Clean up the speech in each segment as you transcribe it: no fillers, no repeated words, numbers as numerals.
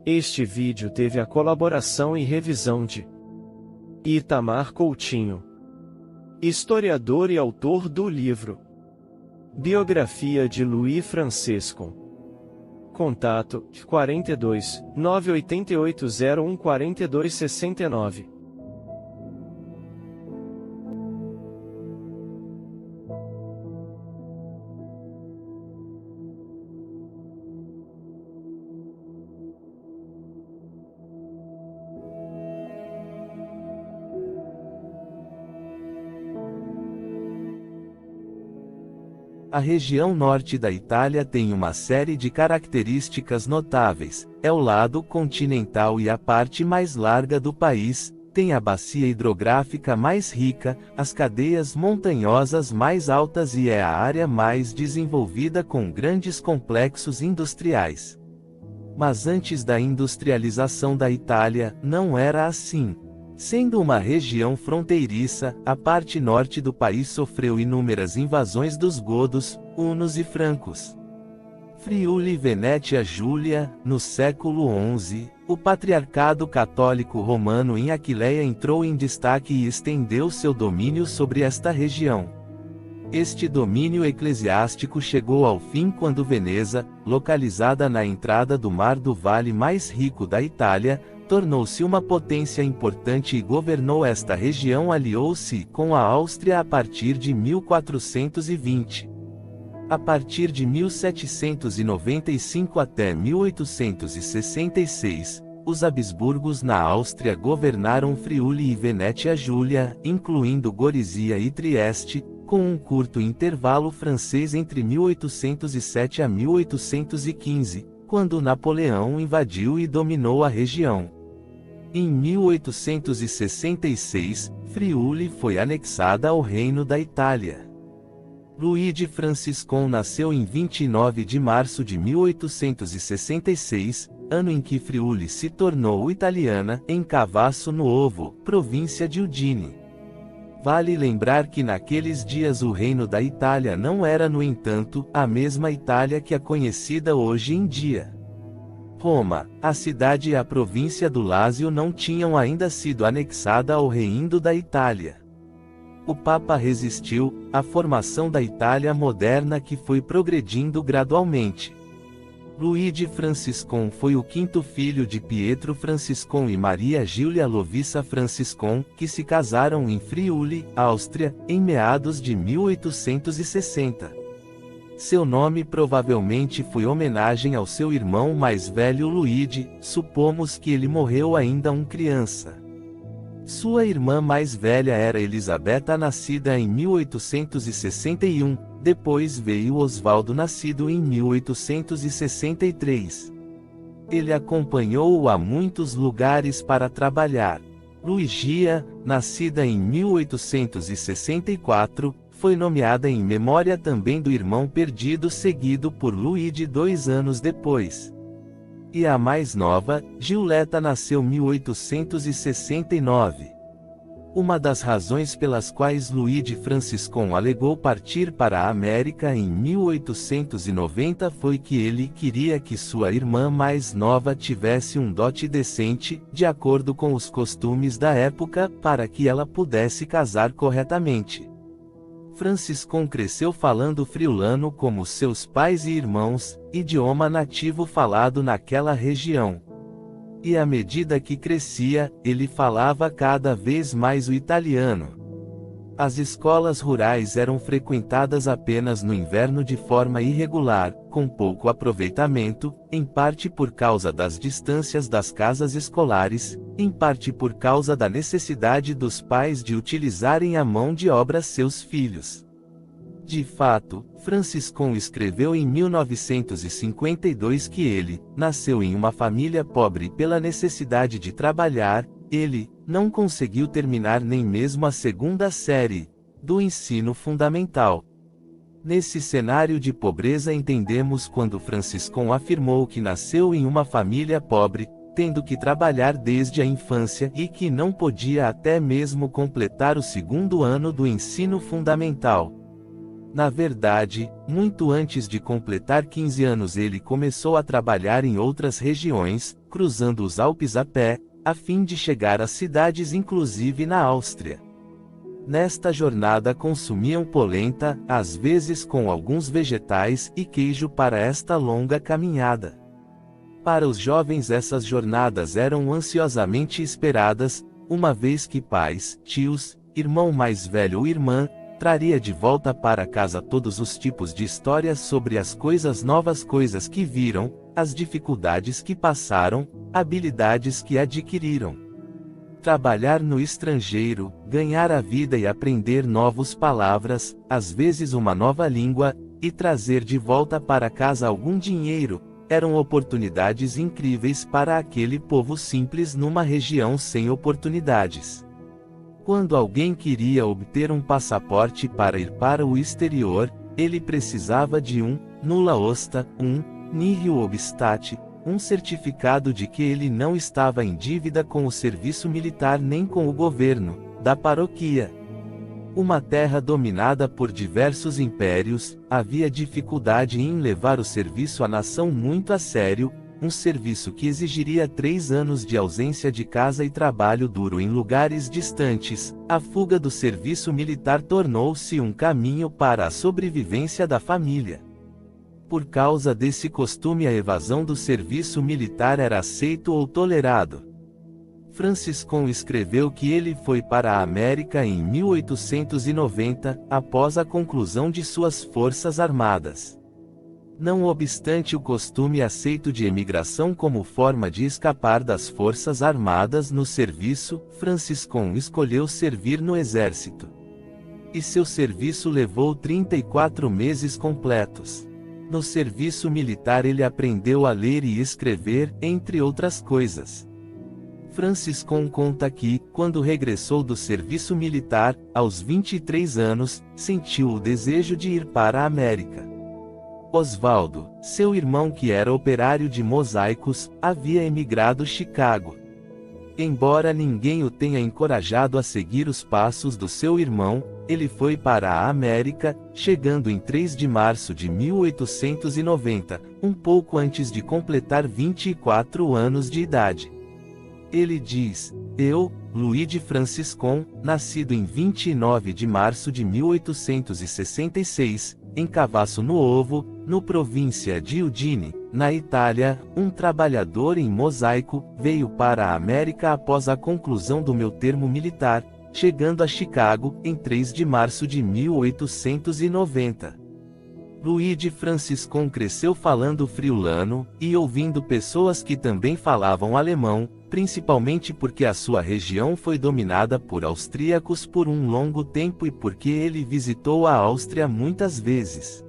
Este vídeo teve a colaboração e revisão de Itamar Coutinho, historiador e autor do livro Biografia de Luís Francisco. Contato 42 988 01 42 69. A região norte da Itália tem uma série de características notáveis. É o lado continental e a parte mais larga do país, tem a bacia hidrográfica mais rica, as cadeias montanhosas mais altas e é a área mais desenvolvida com grandes complexos industriais. Mas antes da industrialização da Itália, não era assim. Sendo uma região fronteiriça, a parte norte do país sofreu inúmeras invasões dos godos, hunos e francos. Friuli Venetia Júlia, no século XI, o patriarcado católico romano em Aquileia entrou em destaque e estendeu seu domínio sobre esta região. Este domínio eclesiástico chegou ao fim quando Veneza, localizada na entrada do Mar do Vale mais rico da Itália, tornou-se uma potência importante e governou esta região. Aliou-se com a Áustria a partir de 1420. A partir de 1795 até 1866, os Habsburgos na Áustria governaram Friuli e Venetia Júlia, incluindo Gorizia e Trieste, com um curto intervalo francês entre 1807 a 1815, quando Napoleão invadiu e dominou a região. Em 1866, Friuli foi anexada ao Reino da Itália. Luigi Franciscon nasceu em 29 de março de 1866, ano em que Friuli se tornou italiana, em Cavasso Nuovo, província de Udine. Vale lembrar que naqueles dias o Reino da Itália não era, no entanto, a mesma Itália que é conhecida hoje em dia. Roma, a cidade e a província do Lácio não tinham ainda sido anexada ao Reino da Itália. O Papa resistiu à formação da Itália moderna que foi progredindo gradualmente. Luigi Franciscon foi o quinto filho de Pietro Franciscon e Maria Giulia Lovisa Franciscon, que se casaram em Friuli, Áustria, em meados de 1860. Seu nome provavelmente foi homenagem ao seu irmão mais velho Luigi, supomos que ele morreu ainda criança. Sua irmã mais velha era Elisabetta, nascida em 1861, depois veio Osvaldo, nascido em 1863. Ele acompanhou-o a muitos lugares para trabalhar. Luigia, nascida em 1864, foi nomeada em memória também do irmão perdido, seguido por Luigi 2 anos depois. E a mais nova, Giulietta, nasceu em 1869. Uma das razões pelas quais Luigi Franciscon alegou partir para a América em 1890 foi que ele queria que sua irmã mais nova tivesse um dote decente, de acordo com os costumes da época, para que ela pudesse casar corretamente. Franciscon cresceu falando friulano como seus pais e irmãos, idioma nativo falado naquela região. E à medida que crescia, ele falava cada vez mais o italiano. As escolas rurais eram frequentadas apenas no inverno de forma irregular, com pouco aproveitamento, em parte por causa das distâncias das casas escolares, em parte por causa da necessidade dos pais de utilizarem a mão de obra seus filhos. De fato, Franciscon escreveu em 1952 que ele nasceu em uma família pobre pela necessidade de trabalhar. Ele não conseguiu terminar nem mesmo a segunda série do ensino fundamental. Nesse cenário de pobreza entendemos quando Franciscon afirmou que nasceu em uma família pobre, tendo que trabalhar desde a infância e que não podia até mesmo completar o segundo ano do ensino fundamental. Na verdade, muito antes de completar 15 anos ele começou a trabalhar em outras regiões, cruzando os Alpes a pé, a fim de chegar às cidades inclusive na Áustria. Nesta jornada consumiam polenta, às vezes com alguns vegetais e queijo para esta longa caminhada. Para os jovens essas jornadas eram ansiosamente esperadas, uma vez que pais, tios, irmão mais velho ou irmã, traria de volta para casa todos os tipos de histórias sobre as coisas novas, coisas que viram, as dificuldades que passaram, habilidades que adquiriram. Trabalhar no estrangeiro, ganhar a vida e aprender novas palavras, às vezes uma nova língua, e trazer de volta para casa algum dinheiro, eram oportunidades incríveis para aquele povo simples numa região sem oportunidades. Quando alguém queria obter um passaporte para ir para o exterior, ele precisava de um nulla osta, um nihil obstat, um certificado de que ele não estava em dívida com o serviço militar nem com o governo da paróquia. Uma terra dominada por diversos impérios, havia dificuldade em levar o serviço à nação muito a sério, um serviço que exigiria 3 anos de ausência de casa e trabalho duro em lugares distantes. A fuga do serviço militar tornou-se um caminho para a sobrevivência da família. Por causa desse costume, a evasão do serviço militar era aceito ou tolerado. Franciscon escreveu que ele foi para a América em 1890, após a conclusão de suas forças armadas. Não obstante o costume aceito de emigração como forma de escapar das forças armadas no serviço, Franciscon escolheu servir no exército. E seu serviço levou 34 meses completos. No serviço militar ele aprendeu a ler e escrever, entre outras coisas. Franciscon conta que, quando regressou do serviço militar, aos 23 anos, sentiu o desejo de ir para a América. Osvaldo, seu irmão que era operário de mosaicos, havia emigrado a Chicago. Embora ninguém o tenha encorajado a seguir os passos do seu irmão, ele foi para a América, chegando em 3 de março de 1890, um pouco antes de completar 24 anos de idade. Ele diz: "Eu, Luigi Franciscon, nascido em 29 de março de 1866, em Cavasso no Ovo, no província de Udine, na Itália, um trabalhador em mosaico, veio para a América após a conclusão do meu termo militar, chegando a Chicago, em 3 de março de 1890. Luigi Franciscon cresceu falando friulano, e ouvindo pessoas que também falavam alemão, principalmente porque a sua região foi dominada por austríacos por um longo tempo e porque ele visitou a Áustria muitas vezes.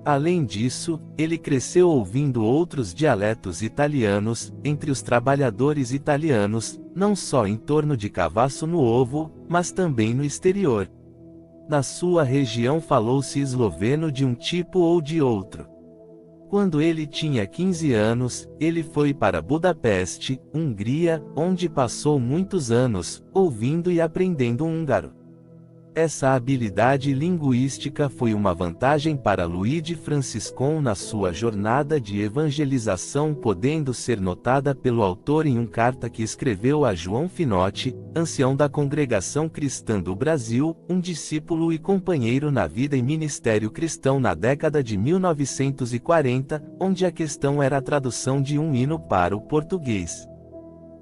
Além disso, ele cresceu ouvindo outros dialetos italianos, entre os trabalhadores italianos, não só em torno de Cavasso no Ovo, mas também no exterior. Na sua região falou-se esloveno de um tipo ou de outro. Quando ele tinha 15 anos, ele foi para Budapeste, Hungria, onde passou muitos anos, ouvindo e aprendendo húngaro. Essa habilidade linguística foi uma vantagem para Luigi Franciscon na sua jornada de evangelização, podendo ser notada pelo autor em uma carta que escreveu a João Finotti, ancião da Congregação Cristã do Brasil, um discípulo e companheiro na vida e ministério cristão na década de 1940, onde a questão era a tradução de um hino para o português.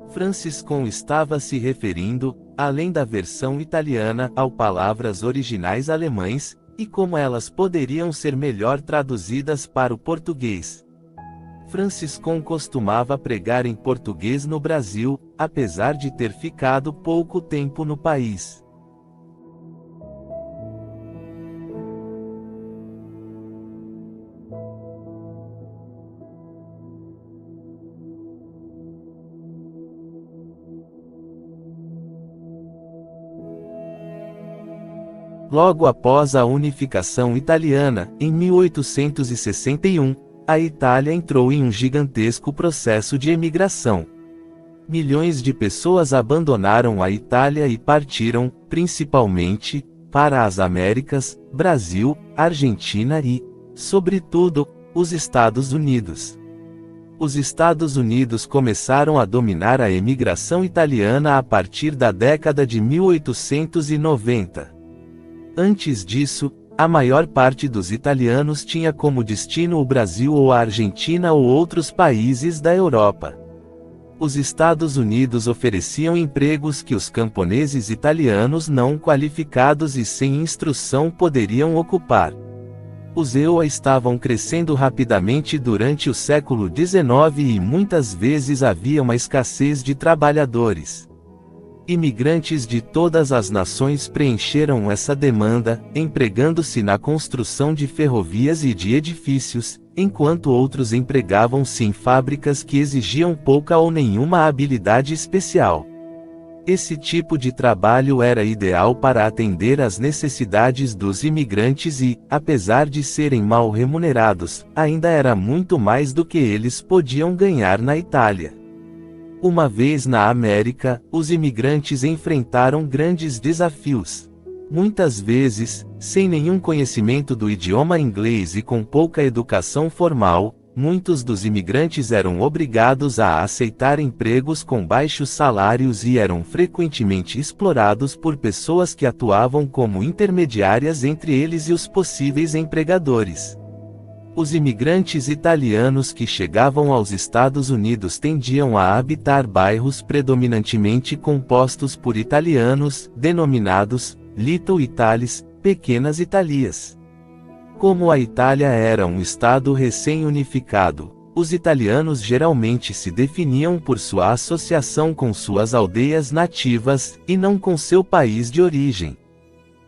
Franciscon estava se referindo, além da versão italiana, ao palavras originais alemães, e como elas poderiam ser melhor traduzidas para o português. Franciscon costumava pregar em português no Brasil, apesar de ter ficado pouco tempo no país. Logo após a unificação italiana, em 1861, a Itália entrou em um gigantesco processo de emigração. Milhões de pessoas abandonaram a Itália e partiram, principalmente, para as Américas, Brasil, Argentina e, sobretudo, os Estados Unidos. Os Estados Unidos começaram a dominar a emigração italiana a partir da década de 1890. Antes disso, a maior parte dos italianos tinha como destino o Brasil ou a Argentina ou outros países da Europa. Os Estados Unidos ofereciam empregos que os camponeses italianos não qualificados e sem instrução poderiam ocupar. Os EUA estavam crescendo rapidamente durante o século XIX e muitas vezes havia uma escassez de trabalhadores. Imigrantes de todas as nações preencheram essa demanda, empregando-se na construção de ferrovias e de edifícios, enquanto outros empregavam-se em fábricas que exigiam pouca ou nenhuma habilidade especial. Esse tipo de trabalho era ideal para atender às necessidades dos imigrantes e, apesar de serem mal remunerados, ainda era muito mais do que eles podiam ganhar na Itália. Uma vez na América, os imigrantes enfrentaram grandes desafios. Muitas vezes, sem nenhum conhecimento do idioma inglês e com pouca educação formal, muitos dos imigrantes eram obrigados a aceitar empregos com baixos salários e eram frequentemente explorados por pessoas que atuavam como intermediárias entre eles e os possíveis empregadores. Os imigrantes italianos que chegavam aos Estados Unidos tendiam a habitar bairros predominantemente compostos por italianos, denominados Little Italies, pequenas Italias. Como a Itália era um estado recém-unificado, os italianos geralmente se definiam por sua associação com suas aldeias nativas, e não com seu país de origem.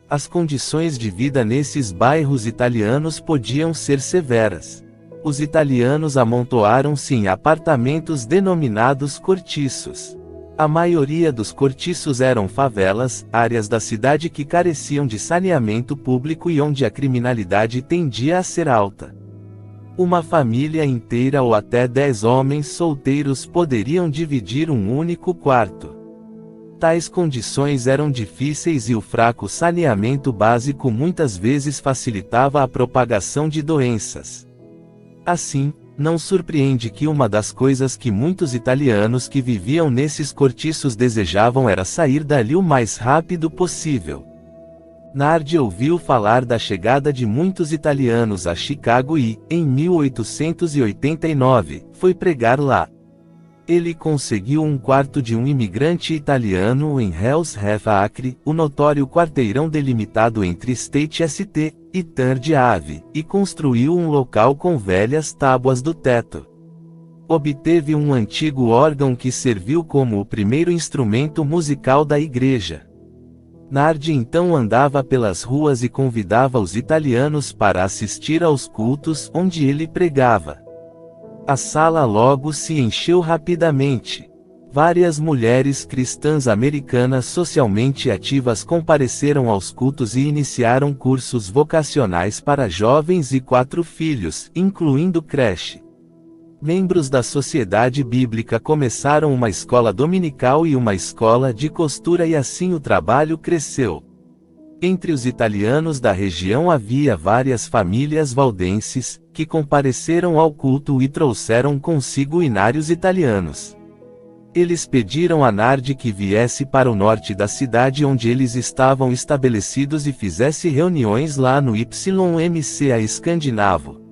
As condições de vida nesses bairros italianos podiam ser severas. Os italianos amontoaram-se em apartamentos denominados cortiços. A maioria dos cortiços eram favelas, áreas da cidade que careciam de saneamento público e onde a criminalidade tendia a ser alta. Uma família inteira ou até 10 homens solteiros poderiam dividir um único quarto. Tais condições eram difíceis e o fraco saneamento básico muitas vezes facilitava a propagação de doenças. Assim, não surpreende que uma das coisas que muitos italianos que viviam nesses cortiços desejavam era sair dali o mais rápido possível. Nardi ouviu falar da chegada de muitos italianos a Chicago e, em 1889, foi pregar lá. Ele conseguiu um quarto de um imigrante italiano em Hell's Heath Acre, o notório quarteirão delimitado entre State St. e Third Ave, e construiu um local com velhas tábuas do teto. Obteve um antigo órgão que serviu como o primeiro instrumento musical da igreja. Nardi então andava pelas ruas e convidava os italianos para assistir aos cultos onde ele pregava. A sala logo se encheu rapidamente. Várias mulheres cristãs americanas socialmente ativas compareceram aos cultos e iniciaram cursos vocacionais para jovens e 4 filhos, incluindo creche. Membros da Sociedade Bíblica começaram uma escola dominical e uma escola de costura e assim o trabalho cresceu. Entre os italianos da região havia várias famílias valdenses, que compareceram ao culto e trouxeram consigo inários italianos. Eles pediram a Nardi que viesse para o norte da cidade onde eles estavam estabelecidos e fizesse reuniões lá no YMCA escandinavo.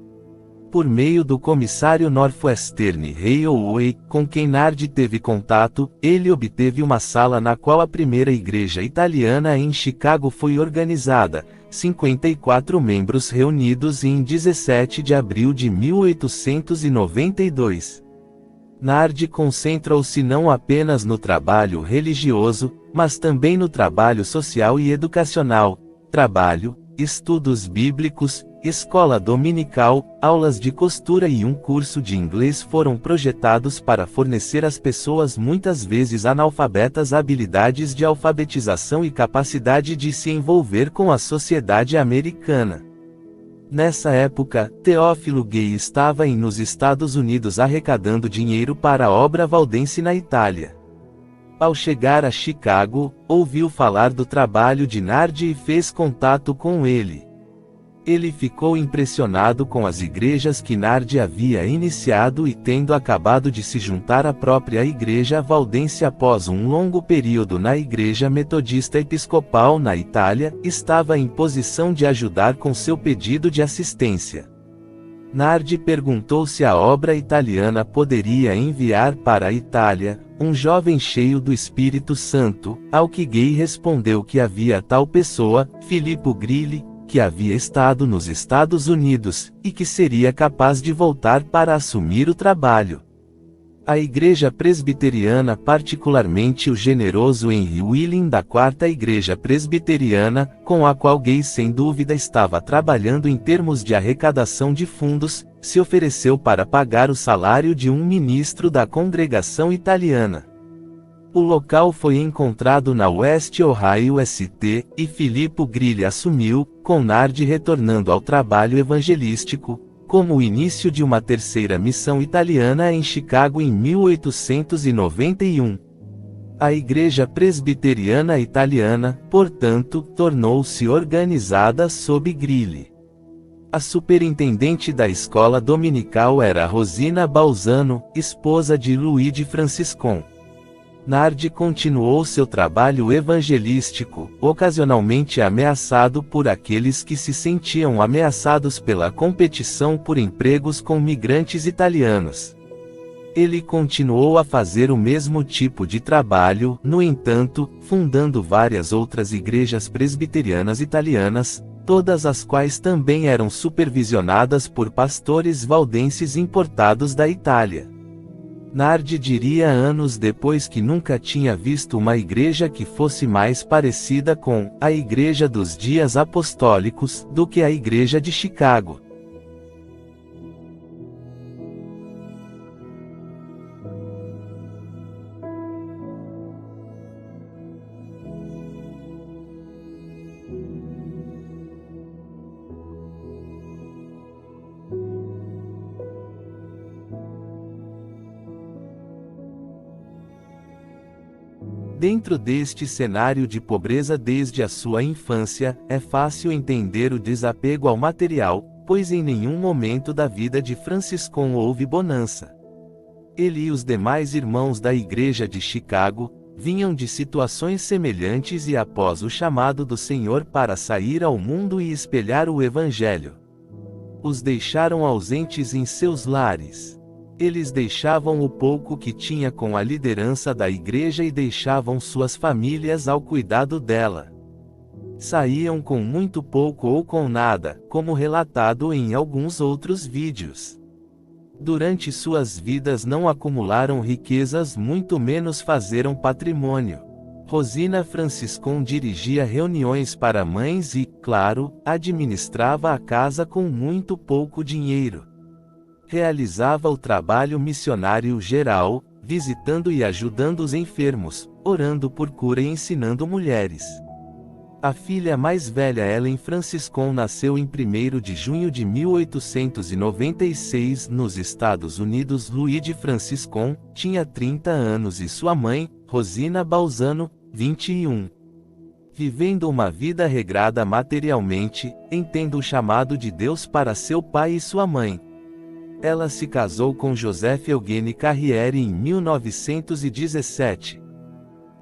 Por meio do comissário Northwestern Railway, com quem Nardi teve contato, ele obteve uma sala na qual a primeira igreja italiana em Chicago foi organizada, 54 membros reunidos em 17 de abril de 1892. Nardi concentrou-se não apenas no trabalho religioso, mas também no trabalho social e educacional, trabalho, estudos bíblicos, escola dominical, aulas de costura e um curso de inglês foram projetados para fornecer às pessoas muitas vezes analfabetas habilidades de alfabetização e capacidade de se envolver com a sociedade americana. Nessa época, Teófilo Gay estava nos Estados Unidos arrecadando dinheiro para a obra valdense na Itália. Ao chegar a Chicago, ouviu falar do trabalho de Nardi e fez contato com ele. Ele ficou impressionado com as igrejas que Nardi havia iniciado e, tendo acabado de se juntar à própria Igreja Valdense após um longo período na Igreja Metodista Episcopal na Itália, estava em posição de ajudar com seu pedido de assistência. Nardi perguntou se a obra italiana poderia enviar para a Itália um jovem cheio do Espírito Santo, ao que Gay respondeu que havia tal pessoa, Filippo Grilli, que havia estado nos Estados Unidos, e que seria capaz de voltar para assumir o trabalho. A Igreja Presbiteriana, particularmente o generoso Henry Willing da Quarta Igreja Presbiteriana, com a qual Gay sem dúvida estava trabalhando em termos de arrecadação de fundos, se ofereceu para pagar o salário de um ministro da congregação italiana. O local foi encontrado na West Ohio St. e Filippo Grilli assumiu, com Nardi retornando ao trabalho evangelístico, como o início de uma terceira missão italiana em Chicago em 1891. A Igreja Presbiteriana Italiana, portanto, tornou-se organizada sob Grilli. A superintendente da escola dominical era Rosina Balzano, esposa de Luigi Franciscon. Nardi continuou seu trabalho evangelístico, ocasionalmente ameaçado por aqueles que se sentiam ameaçados pela competição por empregos com migrantes italianos. Ele continuou a fazer o mesmo tipo de trabalho, no entanto, fundando várias outras igrejas presbiterianas italianas, todas as quais também eram supervisionadas por pastores valdenses importados da Itália. Nardi diria anos depois que nunca tinha visto uma igreja que fosse mais parecida com a Igreja dos Dias Apostólicos do que a Igreja de Chicago. Dentro deste cenário de pobreza desde a sua infância, é fácil entender o desapego ao material, pois em nenhum momento da vida de Franciscon houve bonança. Ele e os demais irmãos da Igreja de Chicago vinham de situações semelhantes e após o chamado do Senhor para sair ao mundo e espelhar o Evangelho, os deixaram ausentes em seus lares. Eles deixavam o pouco que tinha com a liderança da igreja e deixavam suas famílias ao cuidado dela. Saíam com muito pouco ou com nada, como relatado em alguns outros vídeos. Durante suas vidas não acumularam riquezas, muito menos fizeram patrimônio. Rosina Franciscon dirigia reuniões para mães e, claro, administrava a casa com muito pouco dinheiro. Realizava o trabalho missionário geral, visitando e ajudando os enfermos, orando por cura e ensinando mulheres. A filha mais velha Ellen Franciscon nasceu em 1º de junho de 1896 nos Estados Unidos. Luigi Franciscon tinha 30 anos e sua mãe, Rosina Balzano, 21. Vivendo uma vida regrada materialmente, entendo o chamado de Deus para seu pai e sua mãe. Ela se casou com Joseph Eugene Carriere em 1917.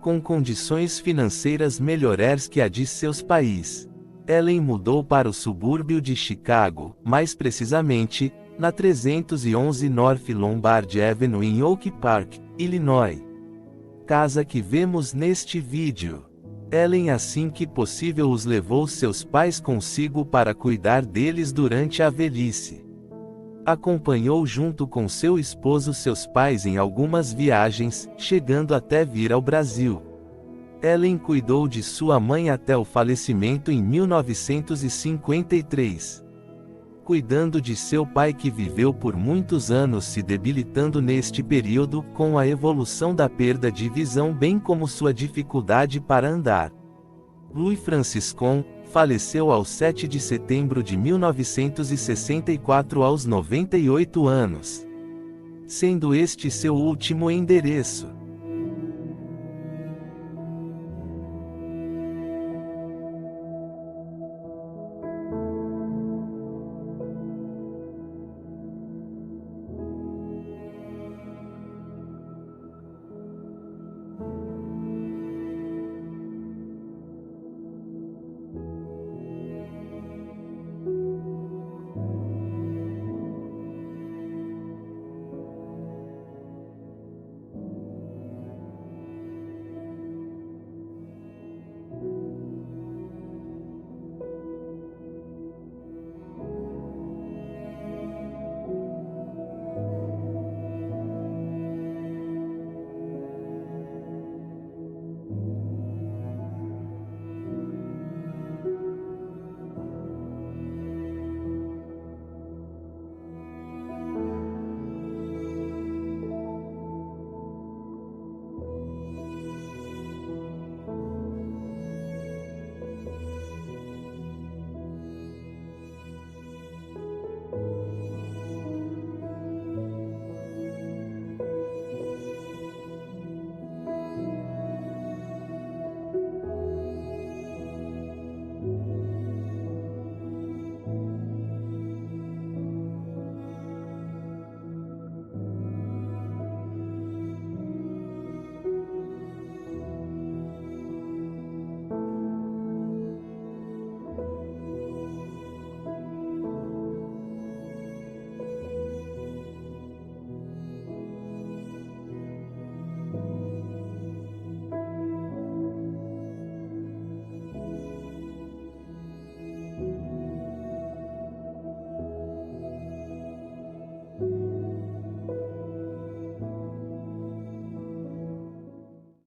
Com condições financeiras melhores que a de seus pais, Ellen mudou para o subúrbio de Chicago, mais precisamente, na 311 North Lombard Avenue em Oak Park, Illinois. Casa que vemos neste vídeo. Ellen, assim que possível, os levou seus pais consigo para cuidar deles durante a velhice. Acompanhou junto com seu esposo seus pais em algumas viagens, chegando até vir ao Brasil. Ellen cuidou de sua mãe até o falecimento em 1953. Cuidando de seu pai, que viveu por muitos anos se debilitando neste período, com a evolução da perda de visão bem como sua dificuldade para andar. Louis Franciscon faleceu aos 7 de setembro de 1964 aos 98 anos. Sendo este seu último endereço.